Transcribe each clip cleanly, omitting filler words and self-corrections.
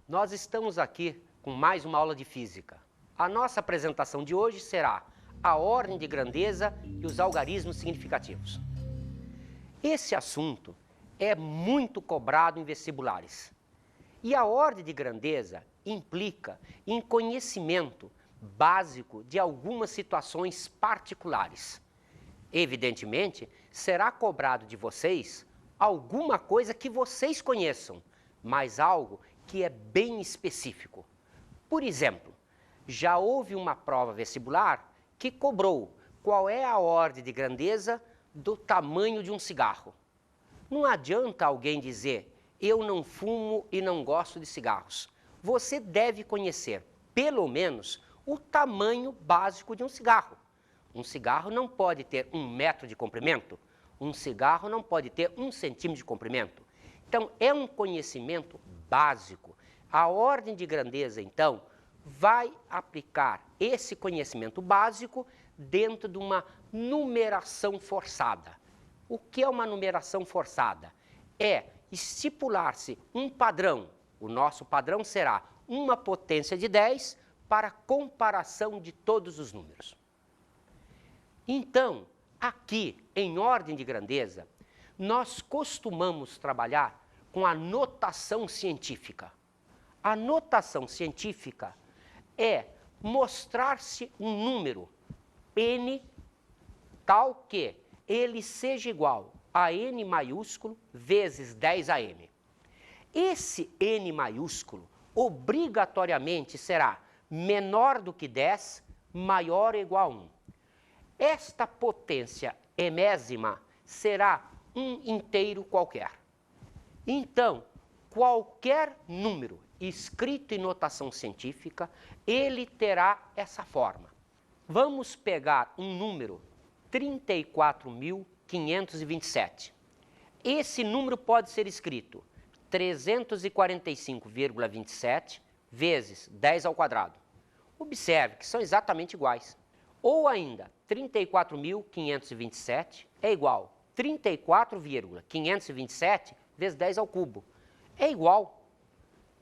Nós estamos aqui com mais uma aula de física. A nossa apresentação de hoje será a ordem de grandeza e os algarismos significativos. Esse assunto é muito cobrado em vestibulares. E a ordem de grandeza implica em conhecimento básico de algumas situações particulares. Evidentemente, será cobrado de vocês alguma coisa que vocês conheçam, mas algo que é bem específico. Por exemplo, já houve uma prova vestibular que cobrou qual é a ordem de grandeza do tamanho de um cigarro. Não adianta alguém dizer, eu não fumo e não gosto de cigarros. Você deve conhecer, pelo menos, o tamanho básico de um cigarro. Um cigarro não pode ter 1 metro de comprimento, um cigarro não pode ter 1 centímetro de comprimento. Então, é um conhecimento básico. A ordem de grandeza, então, vai aplicar esse conhecimento básico dentro de uma numeração forçada. O que é uma numeração forçada? É estipular-se um padrão. O nosso padrão será uma potência de 10 para comparação de todos os números. Então, aqui, em ordem de grandeza, nós costumamos trabalhar com a notação científica. A notação científica é mostrar-se um número n tal que ele seja igual a n maiúsculo vezes 10 a n. Esse n maiúsculo obrigatoriamente será menor do que 10, maior ou igual a 1. Esta potência enésima será um inteiro qualquer. Então, qualquer número escrito em notação científica, ele terá essa forma. Vamos pegar um número 34.527. Esse número pode ser escrito 345,27 vezes 10 ao quadrado. Observe que são exatamente iguais. Ou ainda, 34.527 é igual a 34,527 vezes 10 ao cubo. É igual.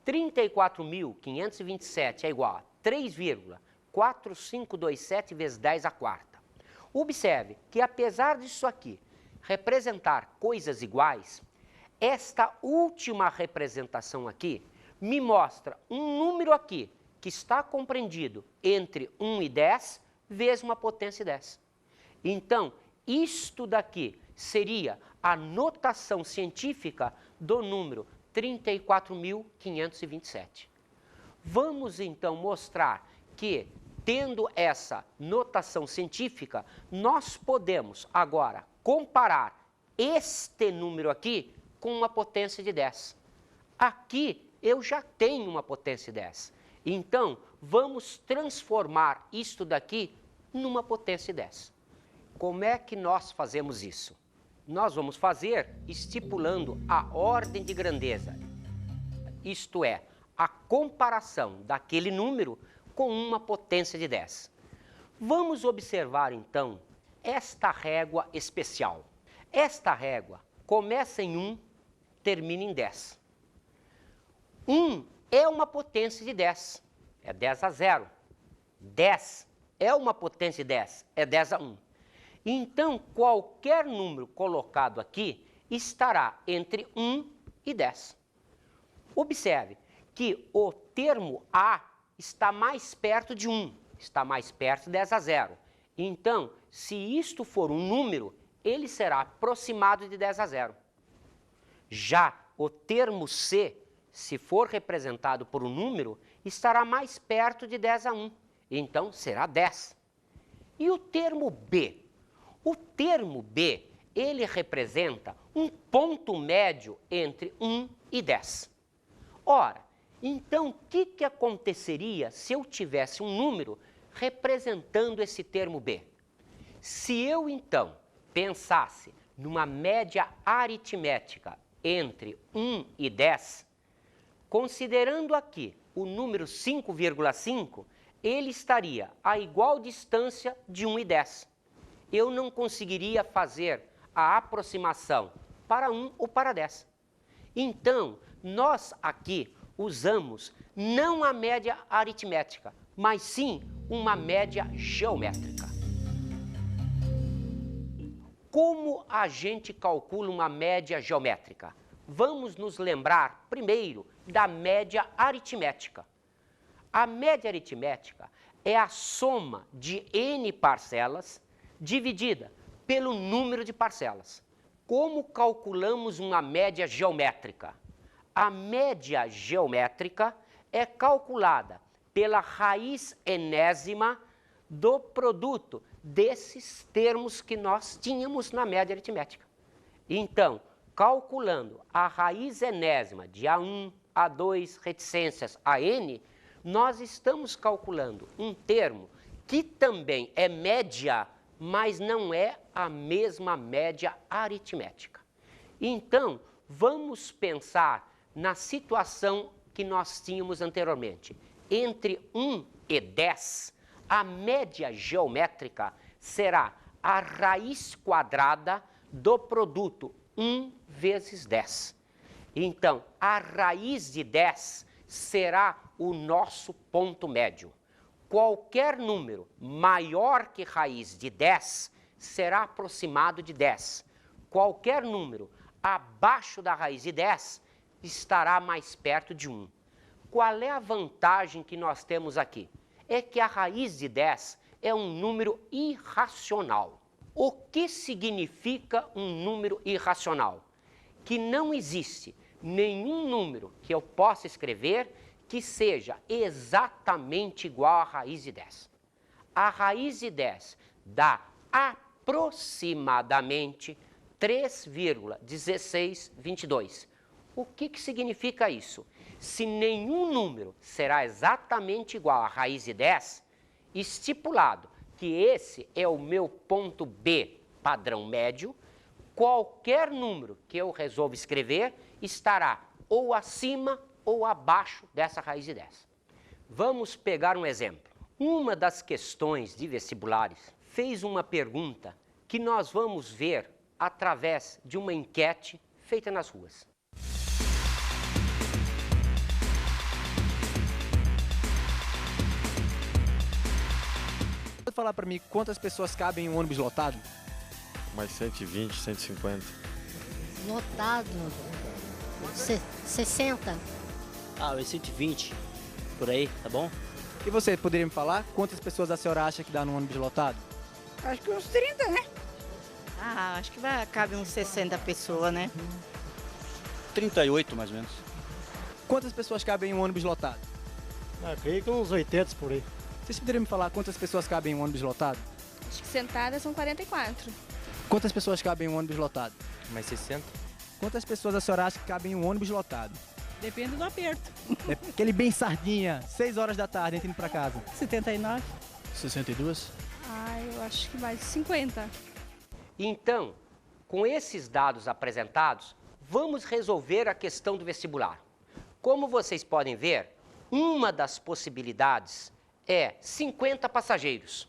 34.527 é igual a 3,4527 vezes 10 à quarta. Observe que, apesar disso aqui representar coisas iguais, esta última representação aqui me mostra um número aqui que está compreendido entre 1 e 10 vezes uma potência 10. Então, isto daqui seria a notação científica do número 34.527. Vamos então mostrar que, tendo essa notação científica, nós podemos agora comparar este número aqui com uma potência de 10. Aqui eu já tenho uma potência de 10. Então, vamos transformar isto daqui numa potência de 10. Como é que nós fazemos isso? Nós vamos fazer estipulando a ordem de grandeza, isto é, a comparação daquele número com uma potência de 10. Vamos observar, então, esta régua especial. Esta régua começa em 1, termina em 10. 1 é uma potência de 10, é 10 a 0. 10 é uma potência de 10, é 10 a 1. Então, qualquer número colocado aqui estará entre 1 e 10. Observe que o termo A está mais perto de 1, está mais perto de 10 a 0. Então, se isto for um número, ele será aproximado de 10 a 0. Já o termo C, se for representado por um número, estará mais perto de 10 a 1. Então, será 10. E o termo B? O termo B, ele representa um ponto médio entre 1 e 10. Ora, então, o que aconteceria se eu tivesse um número representando esse termo B? Se eu, então, pensasse numa média aritmética entre 1 e 10, considerando aqui o número 5,5, ele estaria a igual distância de 1 e 10. Eu não conseguiria fazer a aproximação para 1 ou para 10. Então, nós aqui usamos não a média aritmética, mas sim uma média geométrica. Como a gente calcula uma média geométrica? Vamos nos lembrar primeiro da média aritmética. A média aritmética é a soma de n parcelas dividida pelo número de parcelas. Como calculamos uma média geométrica? A média geométrica é calculada pela raiz enésima do produto desses termos que nós tínhamos na média aritmética. Então, calculando a raiz enésima de A1, A2, reticências, a n, nós estamos calculando um termo que também é média, mas não é a mesma média aritmética. Então, vamos pensar na situação que nós tínhamos anteriormente. Entre 1 e 10, a média geométrica será a raiz quadrada do produto 1 vezes 10. Então, a raiz de 10 será o nosso ponto médio. Qualquer número maior que raiz de 10 será aproximado de 10. Qualquer número abaixo da raiz de 10 estará mais perto de 1. Qual é a vantagem que nós temos aqui? É que a raiz de 10 é um número irracional. O que significa um número irracional? Que não existe nenhum número que eu possa escrever que seja exatamente igual à raiz de 10. A raiz de 10 dá aproximadamente 3,1622. O que significa isso? Se nenhum número será exatamente igual à raiz de 10, estipulado que esse é o meu ponto B, padrão médio, qualquer número que eu resolva escrever estará ou acima ou abaixo dessa raiz de 10. Vamos pegar um exemplo. Uma das questões de vestibulares fez uma pergunta que nós vamos ver através de uma enquete feita nas ruas. Pode falar para mim quantas pessoas cabem em um ônibus lotado? Mais 120, 150. Lotado. 60. Ah, uns 120, por aí, tá bom? E você poderia me falar quantas pessoas a senhora acha que dá num ônibus lotado? Acho que uns 30, né? Ah, acho que cabe uns 60 pessoas, né? 38, mais ou menos. Quantas pessoas cabem em um ônibus lotado? Creio que uns 80 por aí. Vocês poderiam me falar quantas pessoas cabem em um ônibus lotado? Acho que sentadas são 44. Quantas pessoas cabem em um ônibus lotado? Mais 60. Quantas pessoas a senhora acha que cabem em um ônibus lotado? Depende do aperto. É aquele bem sardinha, 6 horas da tarde, indo para casa. 79. 62. Ah, eu acho que mais de 50. Então, com esses dados apresentados, vamos resolver a questão do vestibular. Como vocês podem ver, uma das possibilidades é 50 passageiros.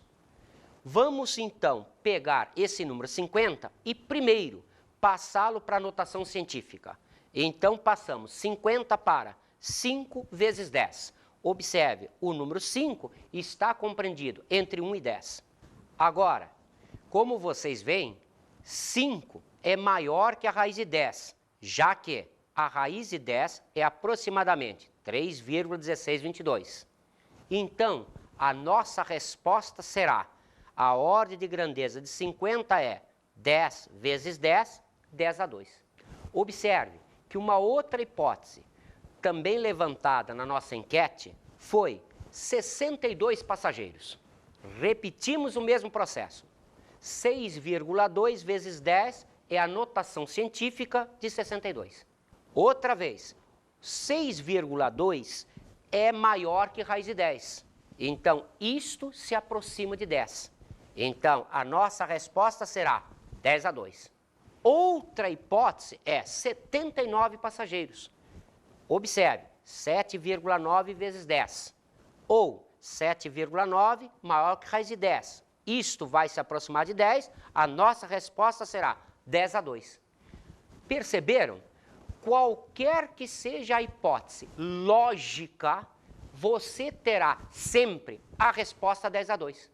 Vamos, então, pegar esse número 50 e, primeiro, passá-lo para a notação científica. Então, passamos 50 para 5 vezes 10. Observe, o número 5 está compreendido entre 1 e 10. Agora, como vocês veem, 5 é maior que a raiz de 10, já que a raiz de 10 é aproximadamente 3,1622. Então, a nossa resposta será, a ordem de grandeza de 50 é 10 vezes 10, 10 a 2. Observe que uma outra hipótese, também levantada na nossa enquete, foi 62 passageiros. Repetimos o mesmo processo. 6,2 vezes 10 é a notação científica de 62. Outra vez, 6,2 é maior que raiz de 10. Então, isto se aproxima de 10. Então, a nossa resposta será 10 a 2. Outra hipótese é 79 passageiros. Observe, 7,9 vezes 10. Ou 7,9 maior que raiz de 10. Isto vai se aproximar de 10, a nossa resposta será 10 a 2. Perceberam? qualquer que seja a hipótese lógica, você terá sempre a resposta 10-2.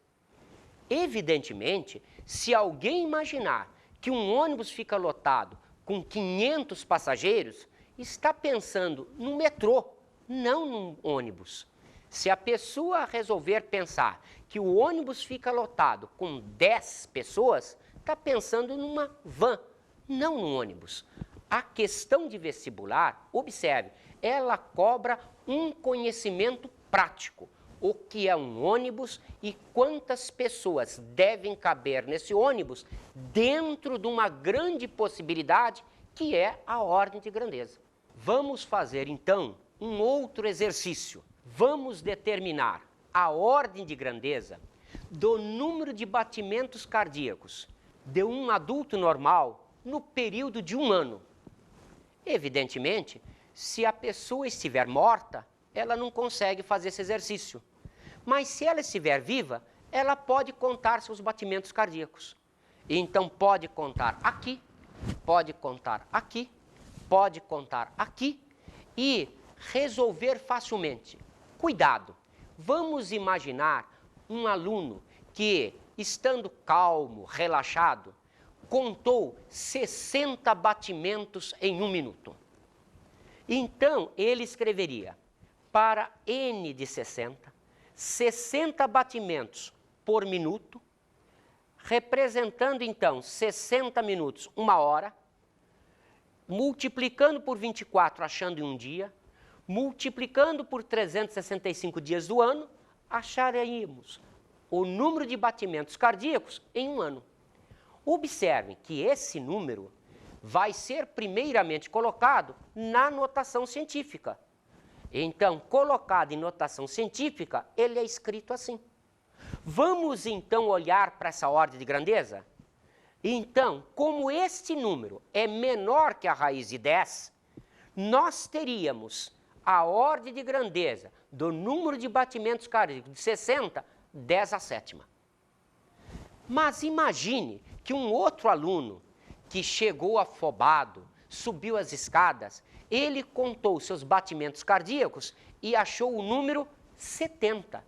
Evidentemente, se alguém imaginar que um ônibus fica lotado com 500 passageiros, está pensando no metrô, não num ônibus. Se a pessoa resolver pensar que o ônibus fica lotado com 10 pessoas, está pensando numa van, não num ônibus. A questão de vestibular, observe, ela cobra um conhecimento prático. O que é um ônibus e quantas pessoas devem caber nesse ônibus dentro de uma grande possibilidade que é a ordem de grandeza. Vamos fazer, então, um outro exercício. Vamos determinar a ordem de grandeza do número de batimentos cardíacos de um adulto normal no período de 1 ano. Evidentemente, se a pessoa estiver morta, ela não consegue fazer esse exercício. Mas se ela estiver viva, ela pode contar seus batimentos cardíacos. Então, pode contar aqui, pode contar aqui, pode contar aqui e resolver facilmente. Cuidado, vamos imaginar um aluno que, estando calmo, relaxado, contou 60 batimentos em 1 minuto. Então, ele escreveria para N de 60 batimentos por minuto, representando então 60 minutos, 1 hora, multiplicando por 24, achando em um dia, multiplicando por 365 dias do ano, acharíamos o número de batimentos cardíacos em 1 ano. Observem que esse número vai ser primeiramente colocado na notação científica. Então, colocado em notação científica, ele é escrito assim. Vamos então olhar para essa ordem de grandeza? Então, como este número é menor que a raiz de 10, nós teríamos a ordem de grandeza do número de batimentos cardíacos de 60, 10⁷. Mas imagine que um outro aluno que chegou afobado, subiu as escadas, ele contou seus batimentos cardíacos e achou o número 70.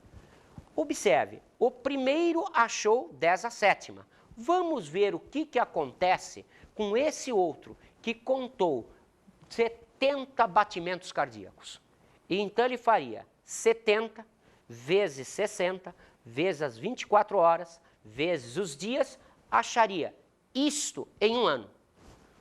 Observe, o primeiro achou 10⁷. Vamos ver o que acontece com esse outro que contou 70 batimentos cardíacos. Então ele faria 70 vezes 60 vezes as 24 horas vezes os dias, acharia isto em 1 ano.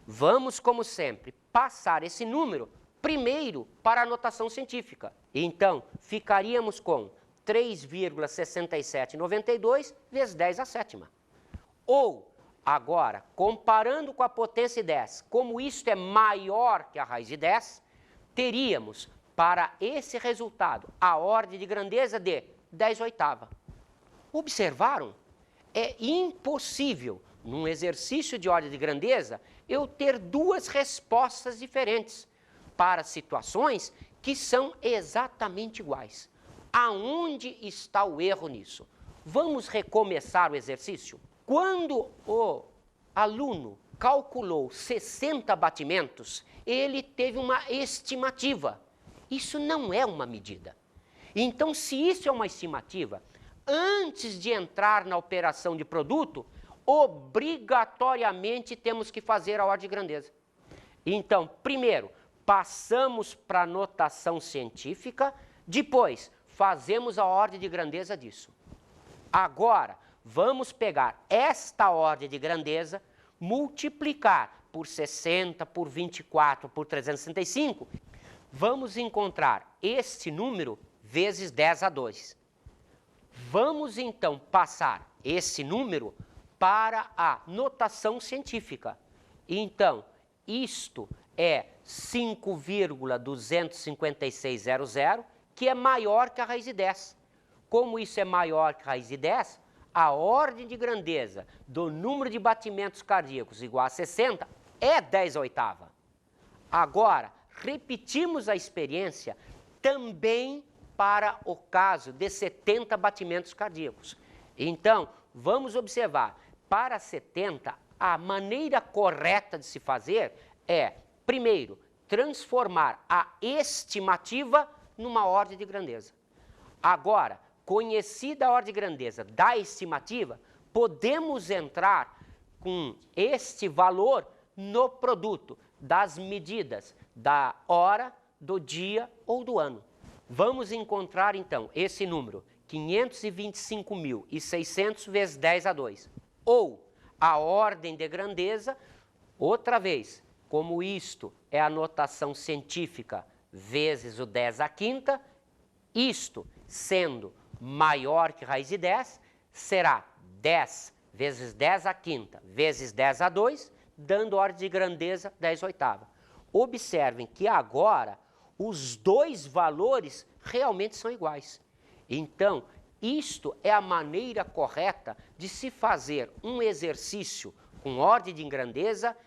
Vamos, como sempre, passar esse número primeiro para a notação científica. Então, ficaríamos com 3,6792 vezes 10⁷. Ou, agora, comparando com a potência 10, como isto é maior que a raiz de 10, teríamos, para esse resultado, a ordem de grandeza de 10⁸. Observaram? É impossível, num exercício de ordem de grandeza, eu ter 2 respostas diferentes para situações que são exatamente iguais. Aonde está o erro nisso? Vamos recomeçar o exercício? Quando o aluno calculou 60 batimentos, ele teve uma estimativa. Isso não é uma medida. Então, se isso é uma estimativa, antes de entrar na operação de produto, obrigatoriamente temos que fazer a ordem de grandeza. Então, primeiro, passamos para a notação científica, depois fazemos a ordem de grandeza disso. Agora, vamos pegar esta ordem de grandeza, multiplicar por 60, por 24, por 365, vamos encontrar este número vezes 10⁻². Vamos então passar esse número para a notação científica. Então, isto é 5,25600, que é maior que a raiz de 10. Como isso é maior que a raiz de 10, a ordem de grandeza do número de batimentos cardíacos igual a 60 é 10⁸. Agora, repetimos a experiência também para o caso de 70 batimentos cardíacos. Então, vamos observar, para 70, a maneira correta de se fazer é, primeiro, transformar a estimativa numa ordem de grandeza. Agora, conhecida a ordem de grandeza da estimativa, podemos entrar com este valor no produto das medidas da hora, do dia ou do ano. Vamos encontrar, então, esse número, 525.600 vezes 10 a 2. Ou a ordem de grandeza, outra vez, como isto é a notação científica vezes o 10 à quinta, isto sendo maior que raiz de 10, será 10 vezes 10 à quinta vezes 10 a 2, dando ordem de grandeza 10 oitava. Observem que agora os dois valores realmente são iguais. Então, isto é a maneira correta de se fazer um exercício com ordem de grandeza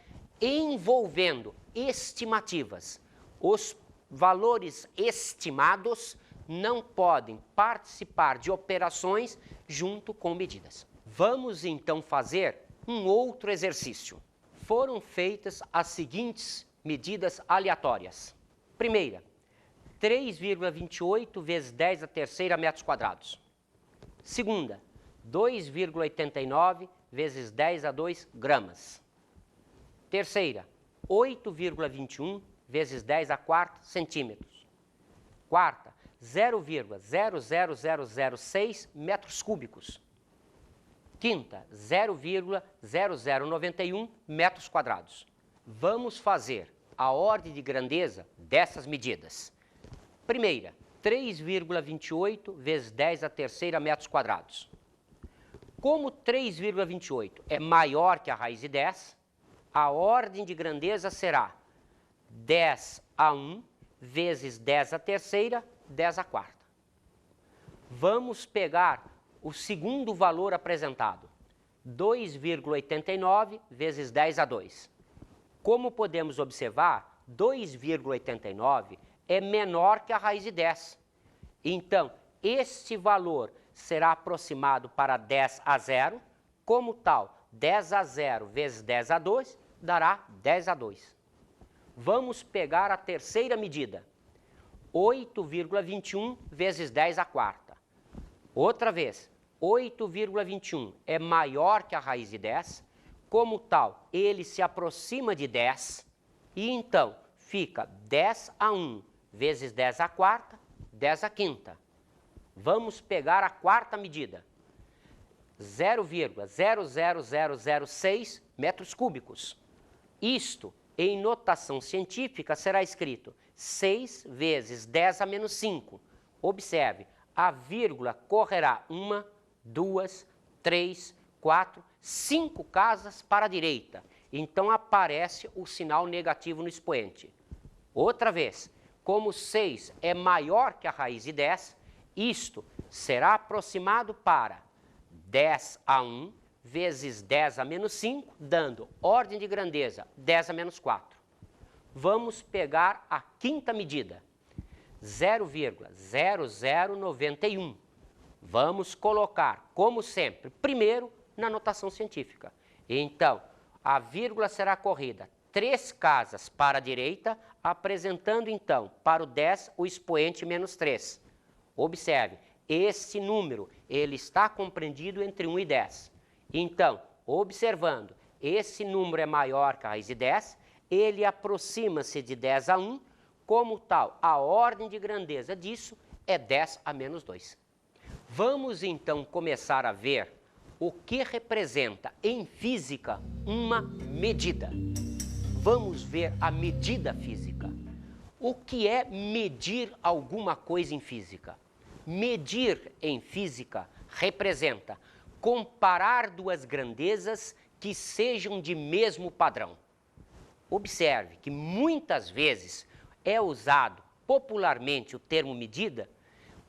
envolvendo estimativas. Os valores estimados não podem participar de operações junto com medidas. Vamos então fazer um outro exercício. Foram feitas as seguintes medidas aleatórias. Primeira, 3,28 vezes 10 a terceira metros quadrados. Segunda, 2,89 vezes 10 a 2 gramas. Terceira, 8,21 vezes 10 a quarta centímetros. Quarta, 0,00006 metros cúbicos. Quinta, 0,0091 metros quadrados. Vamos fazer a ordem de grandeza dessas medidas. Primeira, 3,28 vezes 10 a terceira metros quadrados. Como 3,28 é maior que a raiz de 10, a ordem de grandeza será 10 a 1 vezes 10 a terceira, 10 a quarta. Vamos pegar o segundo valor apresentado, 2,89 vezes 10 a 2. Como podemos observar, 2,89 é menor que a raiz de 10. Então, este valor será aproximado para 10 a 0. Como tal, 10 a 0 vezes 10 a 2 dará 10 a 2. Vamos pegar a terceira medida, 8,21 vezes 10 a quarta. Outra vez, 8,21 é maior que a raiz de 10. Como tal, ele se aproxima de 10 e então fica 10 a 1 vezes 10 a quarta, 10 a quinta. Vamos pegar a quarta medida, 0,00006 metros cúbicos. Isto, em notação científica, será escrito 6 vezes 10 a menos 5. Observe, a vírgula correrá 1, 2, 3, 4, 5 casas para a direita. Então, aparece o sinal negativo no expoente. Outra vez, como 6 é maior que a raiz de 10, isto será aproximado para 10 a 1 vezes 10 a menos 5, dando ordem de grandeza 10 a menos 4. Vamos pegar a quinta medida, 0,0091. Vamos colocar, como sempre, primeiro na notação científica. Então, a vírgula será corrida 3 casas para a direita, apresentando então para o 10 o expoente menos 3. Observe, esse número ele está compreendido entre 1 e 10. Então, observando, esse número é maior que a raiz de 10, ele aproxima-se de 10 a 1, como tal, a ordem de grandeza disso é 10 a menos 2. Vamos então começar a ver o que representa em física uma medida. Vamos ver a medida física. O que é medir alguma coisa em física? Medir em física representa comparar duas grandezas que sejam de mesmo padrão. Observe que muitas vezes é usado popularmente o termo medida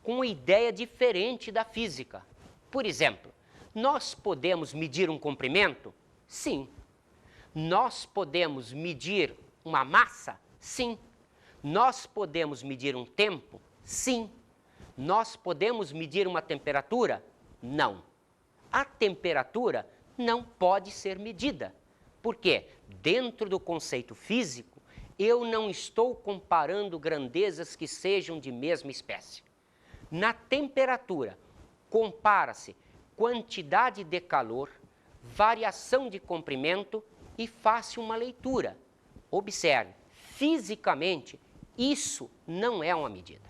com uma ideia diferente da física. Por exemplo, nós podemos medir um comprimento? Sim. Nós podemos medir uma massa? Sim. Nós podemos medir um tempo? Sim. Nós podemos medir uma temperatura? Não. A temperatura não pode ser medida, porque dentro do conceito físico, eu não estou comparando grandezas que sejam de mesma espécie. Na temperatura, compara-se quantidade de calor, variação de comprimento e faz-se uma leitura. Observe, fisicamente, isso não é uma medida.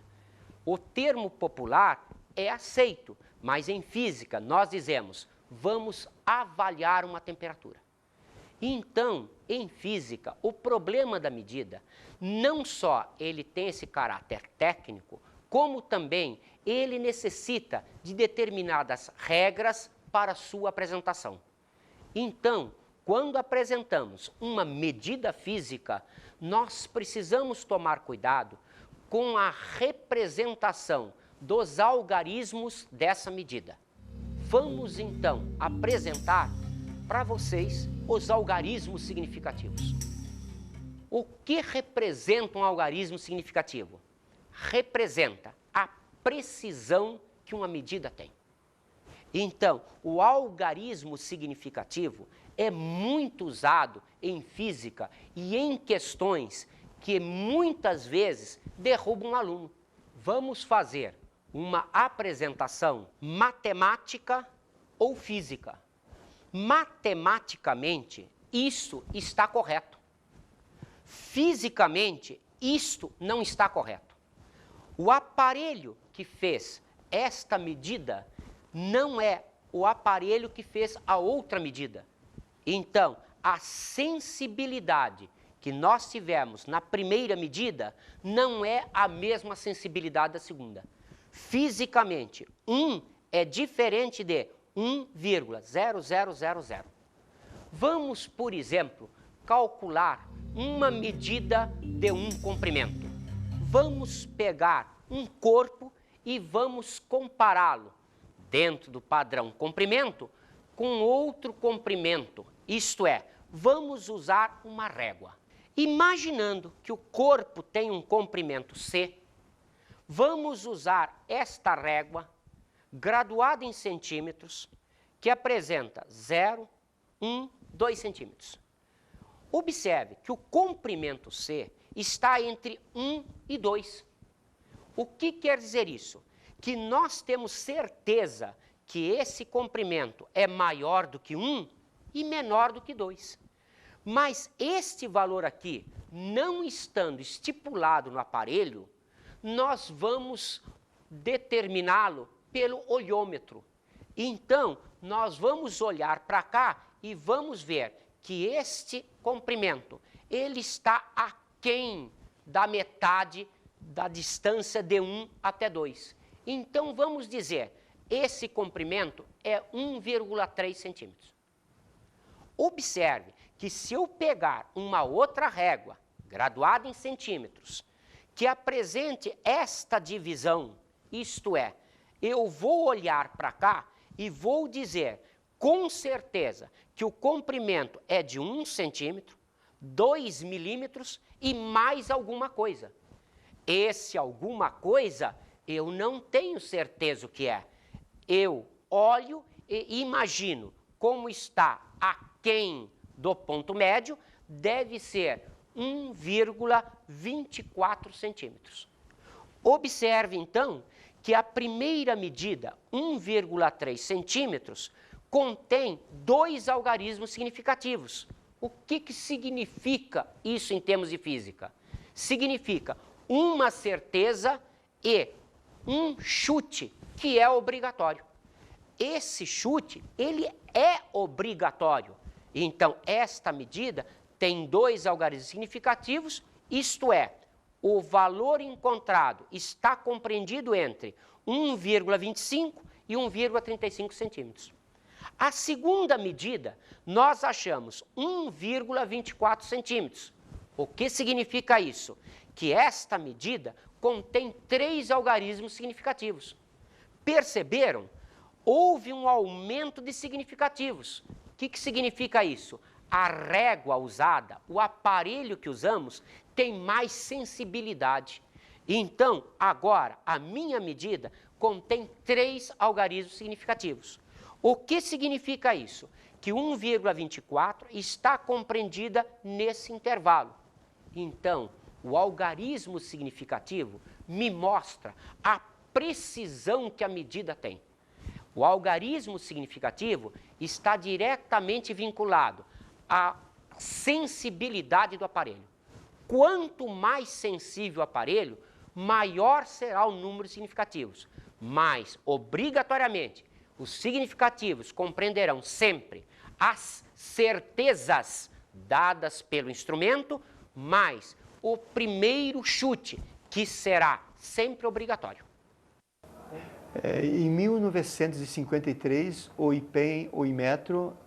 O termo popular é aceito, mas em física nós dizemos, vamos avaliar uma temperatura. Então, em física, o problema da medida, não só ele tem esse caráter técnico, como também ele necessita de determinadas regras para sua apresentação. Então, quando apresentamos uma medida física, nós precisamos tomar cuidado com a representação dos algarismos dessa medida. Vamos então apresentar para vocês os algarismos significativos. O que representa um algarismo significativo? Representa a precisão que uma medida tem. Então, o algarismo significativo é muito usado em física e em questões que muitas vezes derrubam um aluno. Vamos fazer uma apresentação matemática ou física. Matematicamente, isso está correto. Fisicamente, isto não está correto. O aparelho que fez esta medida não é o aparelho que fez a outra medida. Então, a sensibilidade que nós tivemos na primeira medida não é a mesma sensibilidade da segunda. Fisicamente, 1 é diferente de 1,0000. Vamos, por exemplo, calcular uma medida de um comprimento. Vamos pegar um corpo e vamos compará-lo dentro do padrão comprimento com outro comprimento, isto é, vamos usar uma régua. Imaginando que o corpo tem um comprimento C, vamos usar esta régua graduada em centímetros, que apresenta 0, 1, 2 centímetros. Observe que o comprimento C está entre 1 e 2. O que quer dizer isso? Que nós temos certeza que esse comprimento é maior do que 1 e menor do que 2. Mas este valor aqui, não estando estipulado no aparelho, nós vamos determiná-lo pelo olhômetro. Então, nós vamos olhar para cá e vamos ver que este comprimento, ele está aquém da metade da distância de 1 até 2. Então, vamos dizer, esse comprimento é 1,3 centímetros. Observe que se eu pegar uma outra régua, graduada em centímetros, que apresente esta divisão, isto é, eu vou olhar para cá e vou dizer com certeza que o comprimento é de 1 centímetro, 2 milímetros e mais alguma coisa. Esse alguma coisa eu não tenho certeza o que é. Eu olho e imagino como está aquém do ponto médio, deve ser 1,24 centímetros. Observe, então, que a primeira medida, 1,3 centímetros, contém 2 algarismos significativos. O que significa isso em termos de física? Significa uma certeza e um chute, que é obrigatório. Esse chute, ele é obrigatório. Então, esta medida tem 2 algarismos significativos, isto é, o valor encontrado está compreendido entre 1,25 e 1,35 centímetros. A segunda medida, nós achamos 1,24 centímetros. O que significa isso? Que esta medida contém 3 algarismos significativos. Perceberam? Houve um aumento de significativos. O que significa isso? A régua usada, o aparelho que usamos, tem mais sensibilidade. Então, agora, a minha medida contém 3 algarismos significativos. O que significa isso? Que 1,24 está compreendida nesse intervalo. Então, o algarismo significativo me mostra a precisão que a medida tem. O algarismo significativo está diretamente vinculado à sensibilidade do aparelho. Quanto mais sensível o aparelho, maior será o número de significativos. Mas, obrigatoriamente, os significativos compreenderão sempre as certezas dadas pelo instrumento, mais o primeiro chute, que será sempre obrigatório. Em 1953, o IPEM, o Inmetro,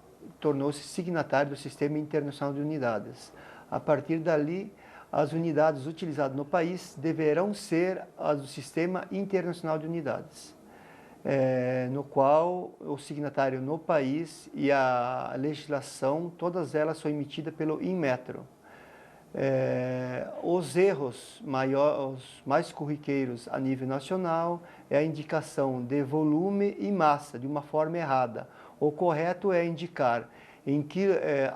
tornou-se signatário do Sistema Internacional de Unidades. A partir dali, as unidades utilizadas no país deverão ser as do Sistema Internacional de Unidades, no qual o signatário no país e a legislação, todas elas são emitidas pelo Inmetro. Os erros mais corriqueiros a nível nacional é a indicação de volume e massa de uma forma errada. O correto é indicar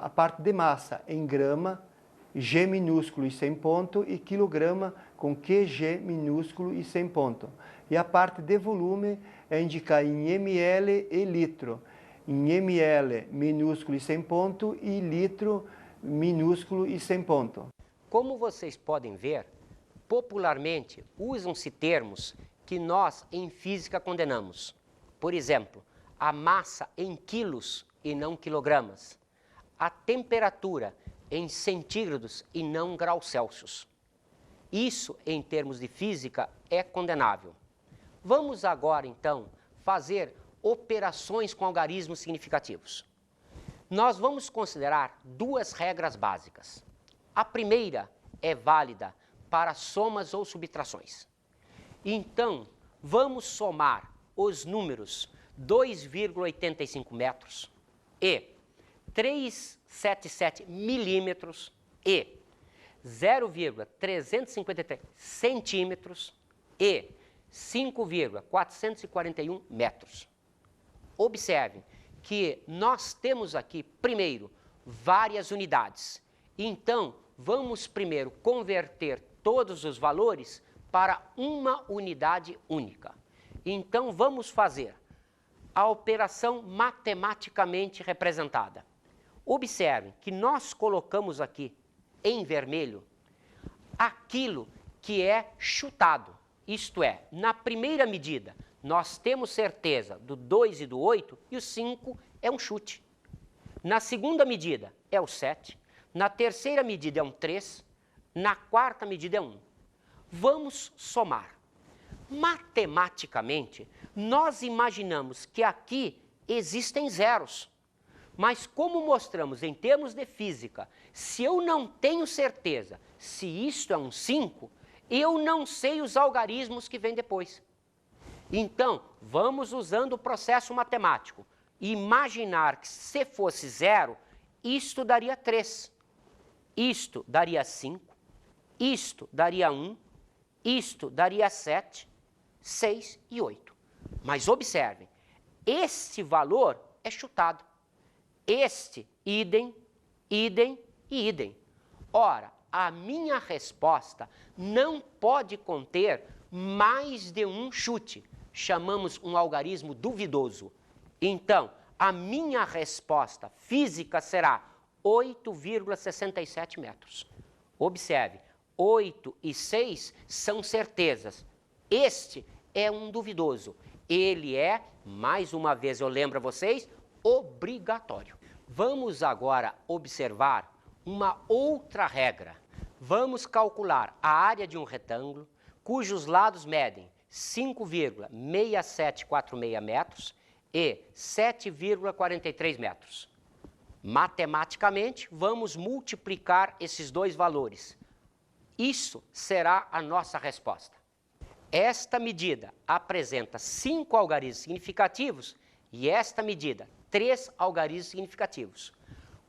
a parte de massa em grama, G minúsculo e 100 ponto, e quilograma com QG minúsculo e 100 ponto. E a parte de volume é indicar em ml e litro, em ml minúsculo e 100 ponto e litro minúsculo e 100 ponto. Como vocês podem ver, popularmente usam-se termos que nós em física condenamos. Por exemplo, a massa em quilos e não quilogramas, a temperatura em centígrados e não graus Celsius. Isso, em termos de física, é condenável. Vamos agora, então, fazer operações com algarismos significativos. Nós vamos considerar duas regras básicas. A primeira é válida para somas ou subtrações. Então, vamos somar os números 2,85 metros e 377 milímetros e 0,353 centímetros e 5,441 metros. Observem que nós temos aqui, primeiro, várias unidades. Então, vamos primeiro converter todos os valores para uma unidade única. Então, vamos fazer a operação matematicamente representada. Observem que nós colocamos aqui em vermelho aquilo que é chutado. Isto é, na primeira medida, nós temos certeza do 2 e do 8 e o 5 é um chute. Na segunda medida é o 7, na terceira medida é um 3, na quarta medida é 1. Vamos somar. Matematicamente, nós imaginamos que aqui existem zeros. Mas como mostramos em termos de física, se eu não tenho certeza se isto é um 5, eu não sei os algarismos que vêm depois. Então, vamos usando o processo matemático. Imaginar que se fosse 0, isto daria 3. Isto daria 5. Isto daria 1. Isto daria 7, 6 e 8. Mas observem, este valor é chutado. Este, idem, idem e idem. Ora, a minha resposta não pode conter mais de um chute. Chamamos um algarismo duvidoso. Então, a minha resposta física será 8,67 metros. Observe, 8 e 6 são certezas. Este é um duvidoso. Ele é, mais uma vez eu lembro a vocês, obrigatório. Vamos agora observar uma outra regra. Vamos calcular a área de um retângulo, cujos lados medem 5,6746 metros e 7,43 metros. Matematicamente, vamos multiplicar esses dois valores. Isso será a nossa resposta. Esta medida apresenta 5 algarismos significativos e esta medida 3 algarismos significativos.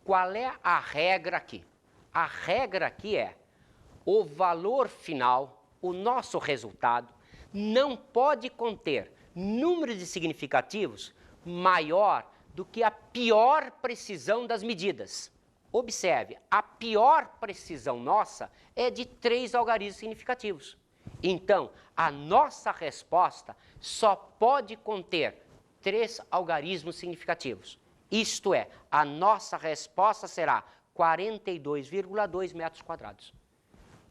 Qual é a regra aqui? A regra aqui é o valor final, o nosso resultado, não pode conter número de significativos maior do que a pior precisão das medidas. observe, a pior precisão nossa é de 3 algarismos significativos. Então, a nossa resposta só pode conter 3 algarismos significativos. Isto é, a nossa resposta será 42,2 metros quadrados.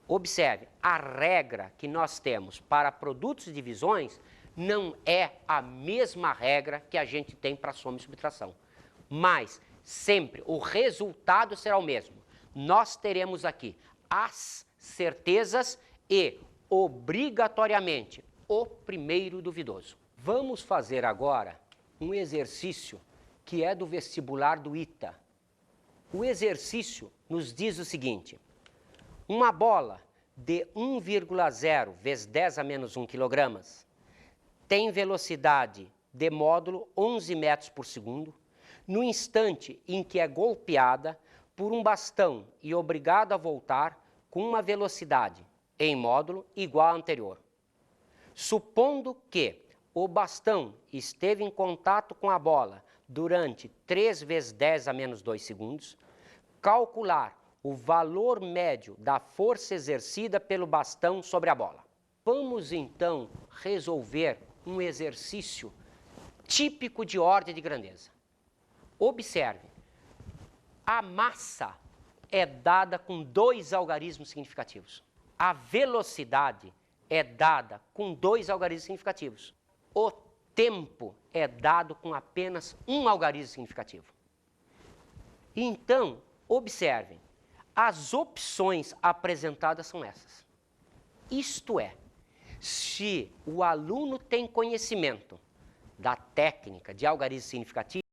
Observe, a regra que nós temos para produtos e divisões não é a mesma regra que a gente tem para soma e subtração. Mas, sempre, o resultado será o mesmo. Nós teremos aqui as certezas e, obrigatoriamente, o primeiro duvidoso. Vamos fazer agora um exercício que é do vestibular do ITA. O exercício nos diz o seguinte: uma bola de 1,0 vezes 10 a menos 1 kg tem velocidade de módulo 11 metros por segundo no instante em que é golpeada por um bastão e obrigada a voltar com uma velocidade em módulo igual à anterior. Supondo que o bastão esteve em contato com a bola durante 3 vezes 10 a menos 2 segundos, calcular o valor médio da força exercida pelo bastão sobre a bola. Vamos então resolver um exercício típico de ordem de grandeza. Observe, a massa é dada com 2 algarismos significativos. A velocidade é dada com 2 algarismos significativos. O tempo é dado com apenas 1 algarismo significativo. Então, observem, as opções apresentadas são essas. Isto é, se o aluno tem conhecimento da técnica de algarismo significativo,